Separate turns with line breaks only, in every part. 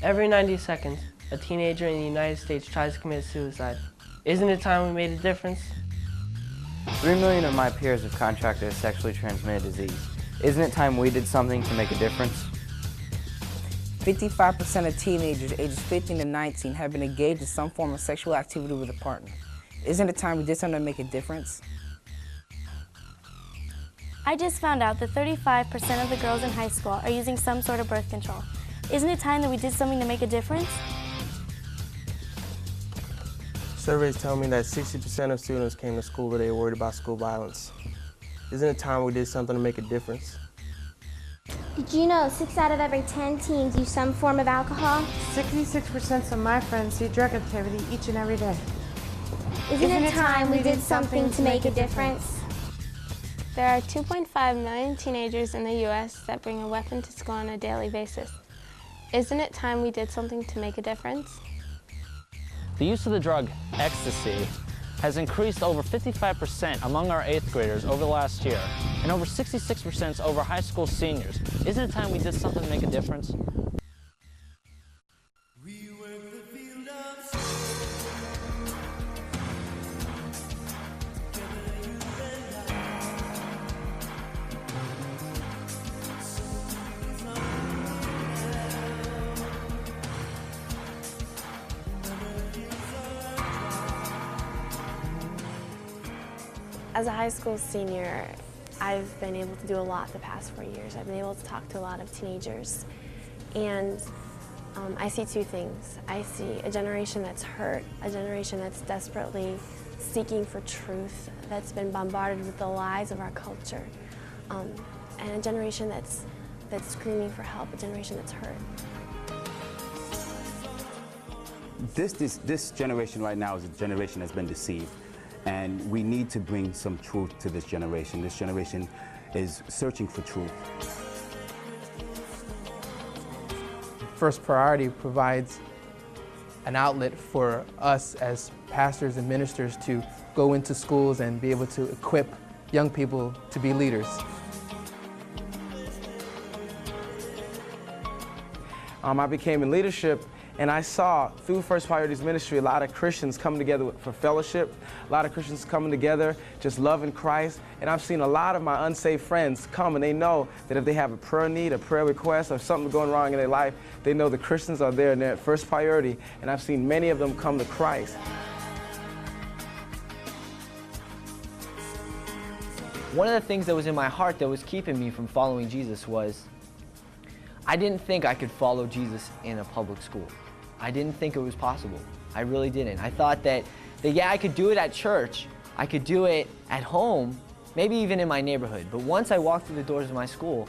Every 90 seconds, a teenager in the United States tries to commit suicide. Isn't it time we made a difference?
3 million of my peers have contracted a sexually transmitted disease. Isn't it time we did something to make a difference?
55% of teenagers ages 15 to 19 have been engaged in some form of sexual activity with a partner. Isn't it time we did something to make a difference?
I just found out that 35% of the girls in high school are using some sort of birth control. Isn't it time that we did something to make a difference?
Surveys tell me that 60% of students came to school today worried about school violence. Isn't it time we did something to make a difference?
Did you know 6 out of every 10 teens use some form of alcohol?
66% of my friends see drug activity each and every day.
Isn't it time we did something to make a difference?
There are 2.5 million teenagers in the U.S. that bring a weapon to school on a daily basis. Isn't it time we did something to make a difference?
The use of the drug ecstasy has increased over 55% among our 8th graders over the last year, and over 66% over high school seniors. Isn't it time we did something to make a difference?
As a high school senior, I've been able to do a lot the past 4 years. I've been able to talk to a lot of teenagers, and I see two things. I see a generation that's hurt, a generation that's desperately seeking for truth, that's been bombarded with the lies of our culture, and a generation that's screaming for help, a generation that's hurt.
This generation right now is a generation that's been deceived. And we need to bring some truth to this generation. This generation is searching for truth.
First Priority provides an outlet for us as pastors and ministers to go into schools and be able to equip young people to be leaders.
I became in leadership, and I saw through First Priority's ministry a lot of Christians come together for fellowship, a lot of Christians coming together just loving Christ, and I've seen a lot of my unsaved friends come, and they know that if they have a prayer need, a prayer request, or something going wrong in their life, they know the Christians are there and they're at First Priority, and I've seen many of them come to Christ.
One of the things that was in my heart that was keeping me from following Jesus was I didn't think I could follow Jesus in a public school. I didn't think it was possible. I really didn't. I thought that yeah, I could do it at church, I could do it at home, maybe even in my neighborhood. But once I walked through the doors of my school,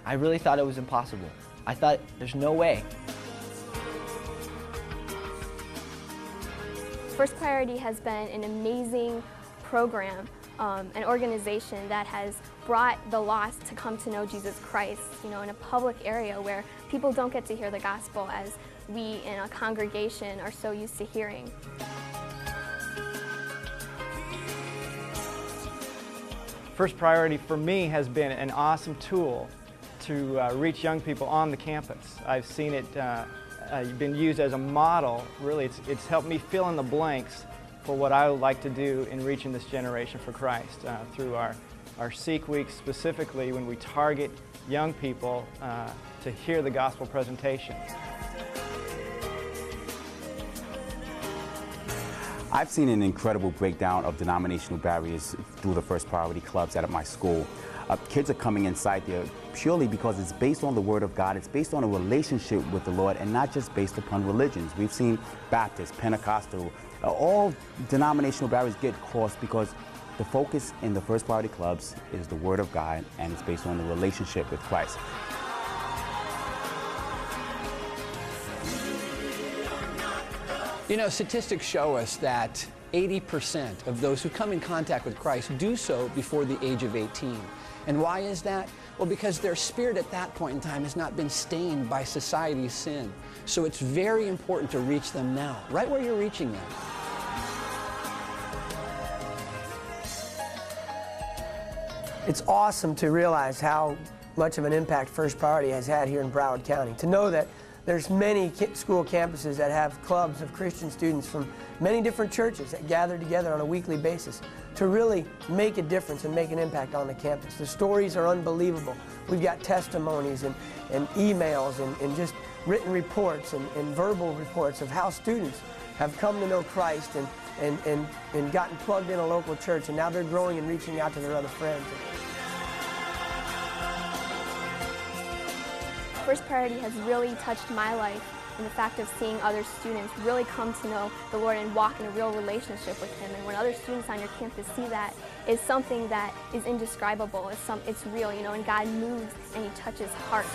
I really thought it was impossible. I thought, there's no way.
First Priority has been an amazing program, an organization that has brought the lost to come to know Jesus Christ, in a public area where people don't get to hear the gospel as we in a congregation are so used to hearing.
First Priority for me has been an awesome tool to reach young people on the campus. I've seen it been used as a model. Really, it's helped me fill in the blanks for what I would like to do in reaching this generation for Christ through our Seek Week, specifically when we target young people to hear the gospel presentation.
I've seen an incredible breakdown of denominational barriers through the First Priority clubs at my school. Kids are coming inside there purely because it's based on the Word of God, it's based on a relationship with the Lord, and not just based upon religions. We've seen Baptist, Pentecostal, all denominational barriers get crossed because the focus in the First Priority clubs is the Word of God, and it's based on the relationship with Christ.
Statistics show us that 80% of those who come in contact with Christ do so before the age of 18. And why is that? Well, because their spirit at that point in time has not been stained by society's sin. So it's very important to reach them now, right where you're reaching them.
It's awesome to realize how much of an impact First Priority has had here in Broward County. To know that
There's many school campuses that have clubs of Christian students from many different churches that gather together on a weekly basis to really make a difference and make an impact on the campus. The stories are unbelievable. We've got testimonies and emails and just written reports and verbal reports of how students have come to know Christ and gotten plugged in a local church, and now they're growing and reaching out to their other friends.
First Priority has really touched my life in the fact of seeing other students really come to know the Lord and walk in a real relationship with Him. And when other students on your campus see that, it's something that is indescribable. It's real, you know, and God moves and He touches hearts.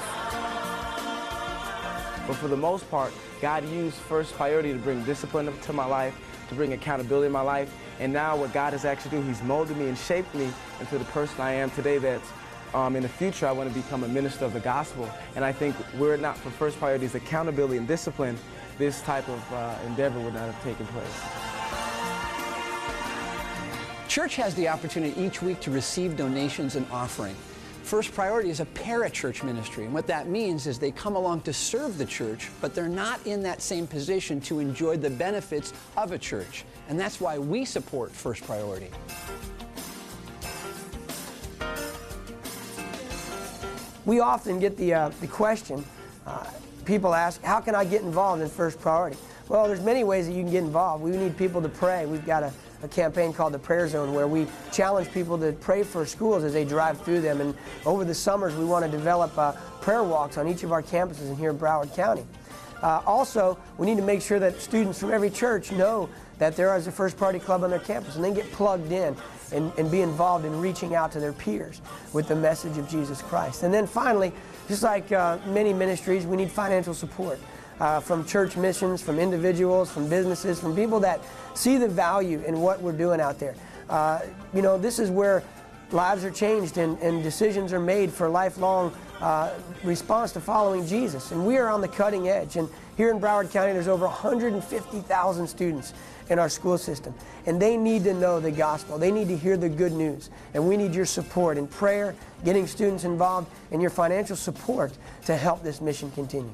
But for the most part, God used First Priority to bring discipline to my life, to bring accountability in my life. And now what God has actually done, He's molded me and shaped me into the person I am today. That's in the future, I want to become a minister of the gospel. And I think were it not for First Priority's accountability and discipline, this type of endeavor would not have taken place.
Church has the opportunity each week to receive donations and offering. First Priority is a parachurch ministry, and what that means is they come along to serve the church, but they're not in that same position to enjoy the benefits of a church. And that's why we support First Priority.
We often get the question, people ask, how can I get involved in First Priority? Well, there's many ways that you can get involved. We need people to pray. We've got a campaign called the Prayer Zone where we challenge people to pray for schools as they drive through them. And over the summers, we want to develop prayer walks on each of our campuses in here in Broward County. Also, we need to make sure that students from every church know that there is a First Priority Club on their campus, and they get plugged in and be involved in reaching out to their peers with the message of Jesus Christ. And then finally, just like many ministries, we need financial support from church missions, from individuals, from businesses, from people that see the value in what we're doing out there. You know, this is where lives are changed and decisions are made for lifelong response to following Jesus. And we are on the cutting edge. And here in Broward County, there's over 150,000 students in our school system. And they need to know the gospel. They need to hear the good news. And we need your support in prayer, getting students involved, and your financial support to help this mission continue.